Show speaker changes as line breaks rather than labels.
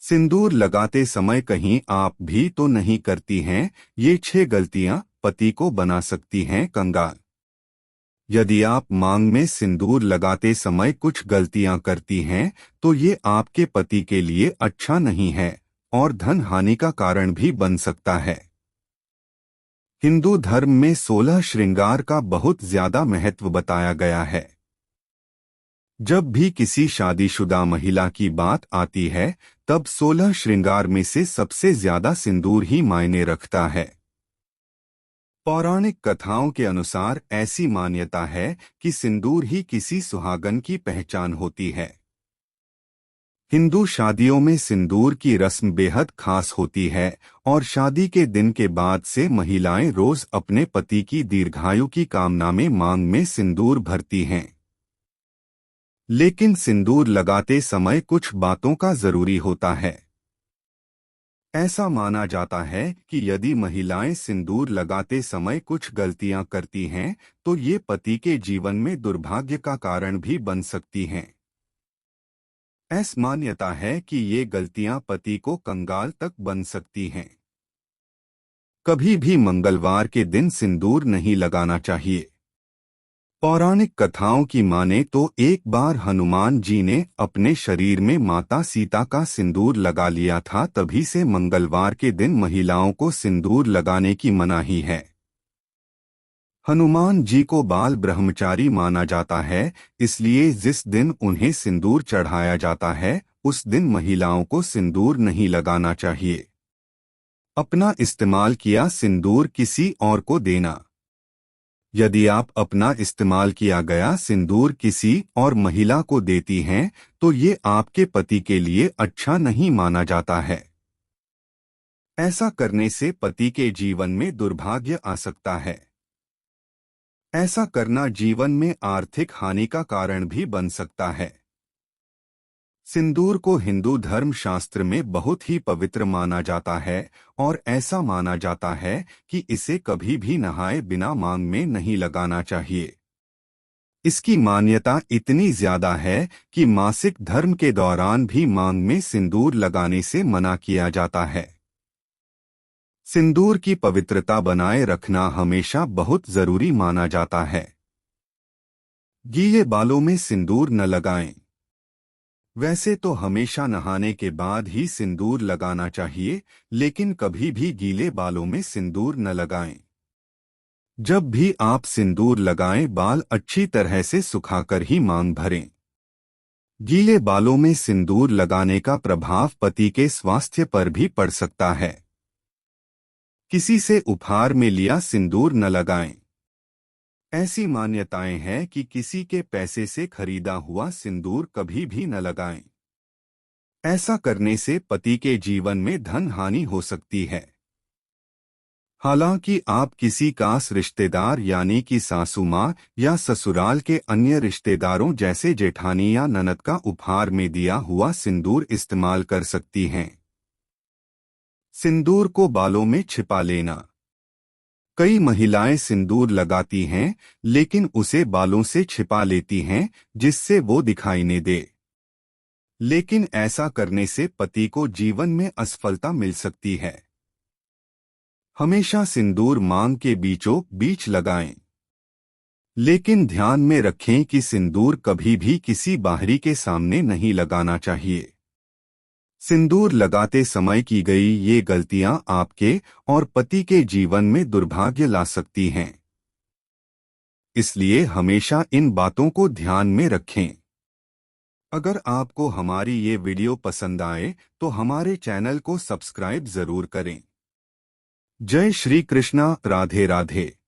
सिंदूर लगाते समय कहीं आप भी तो नहीं करती हैं? ये 6 गलतियां पति को बना सकती हैं कंगाल। यदि आप मांग में सिंदूर लगाते समय कुछ गलतियां करती हैं, तो ये आपके पति के लिए अच्छा नहीं है और धन हानि का कारण भी बन सकता है। हिंदू धर्म में 16 श्रृंगार का बहुत ज्यादा महत्व बताया गया है। जब भी किसी शादीशुदा महिला की बात आती है, तब 16 श्रृंगार में से सबसे ज्यादा सिंदूर ही मायने रखता है। पौराणिक कथाओं के अनुसार ऐसी मान्यता है कि सिंदूर ही किसी सुहागन की पहचान होती है। हिंदू शादियों में सिंदूर की रस्म बेहद खास होती है और शादी के दिन के बाद से महिलाएं रोज अपने पति की दीर्घायु की कामना में मांग में सिंदूर भरती हैं। लेकिन सिंदूर लगाते समय कुछ बातों का जरूरी होता है। ऐसा माना जाता है कि यदि महिलाएं सिंदूर लगाते समय कुछ गलतियां करती हैं, तो ये पति के जीवन में दुर्भाग्य का कारण भी बन सकती हैं। ऐसी मान्यता है कि ये गलतियां पति को कंगाल तक बन सकती हैं। कभी भी मंगलवार के दिन सिंदूर नहीं लगाना चाहिए। पौराणिक कथाओं की माने तो एक बार हनुमान जी ने अपने शरीर में माता सीता का सिंदूर लगा लिया था, तभी से मंगलवार के दिन महिलाओं को सिंदूर लगाने की मनाही है। हनुमान जी को बाल ब्रह्मचारी माना जाता है, इसलिए जिस दिन उन्हें सिंदूर चढ़ाया जाता है, उस दिन महिलाओं को सिंदूर नहीं लगाना चाहिए। अपना इस्तेमाल किया सिंदूर किसी और को देना। यदि आप अपना इस्तेमाल किया गया सिंदूर किसी और महिला को देती हैं, तो ये आपके पति के लिए अच्छा नहीं माना जाता है। ऐसा करने से पति के जीवन में दुर्भाग्य आ सकता है। ऐसा करना जीवन में आर्थिक हानि का कारण भी बन सकता है। सिंदूर को हिंदू धर्म शास्त्र में बहुत ही पवित्र माना जाता है और ऐसा माना जाता है कि इसे कभी भी नहाए बिना मांग में नहीं लगाना चाहिए। इसकी मान्यता इतनी ज्यादा है कि मासिक धर्म के दौरान भी मांग में सिंदूर लगाने से मना किया जाता है। सिंदूर की पवित्रता बनाए रखना हमेशा बहुत जरूरी माना जाता है। गीले बालों में सिंदूर न लगाएं। वैसे तो हमेशा नहाने के बाद ही सिंदूर लगाना चाहिए, लेकिन कभी भी गीले बालों में सिंदूर न लगाएं। जब भी आप सिंदूर लगाएं, बाल अच्छी तरह से सुखाकर ही मांग भरें। गीले बालों में सिंदूर लगाने का प्रभाव पति के स्वास्थ्य पर भी पड़ सकता है। किसी से उपहार में लिया सिंदूर न लगाएं। ऐसी मान्यताएं हैं कि किसी के पैसे से खरीदा हुआ सिंदूर कभी भी न लगाएं। ऐसा करने से पति के जीवन में धन हानि हो सकती है। हालांकि आप किसी खास रिश्तेदार यानी कि सासू माँ या ससुराल के अन्य रिश्तेदारों जैसे जेठानी या ननद का उपहार में दिया हुआ सिंदूर इस्तेमाल कर सकती हैं। सिंदूर को बालों में छिपा लेना। कई महिलाएं सिंदूर लगाती हैं, लेकिन उसे बालों से छिपा लेती हैं जिससे वो दिखाई न दे। लेकिन ऐसा करने से पति को जीवन में असफलता मिल सकती है। हमेशा सिंदूर मांग के बीचों बीच लगाएं। लेकिन ध्यान में रखें कि सिंदूर कभी भी किसी बाहरी के सामने नहीं लगाना चाहिए। सिंदूर लगाते समय की गई ये गलतियां आपके और पति के जीवन में दुर्भाग्य ला सकती हैं। इसलिए हमेशा इन बातों को ध्यान में रखें। अगर आपको हमारी ये वीडियो पसंद आए तो हमारे चैनल को सब्सक्राइब जरूर करें। जय श्री कृष्णा। राधे राधे।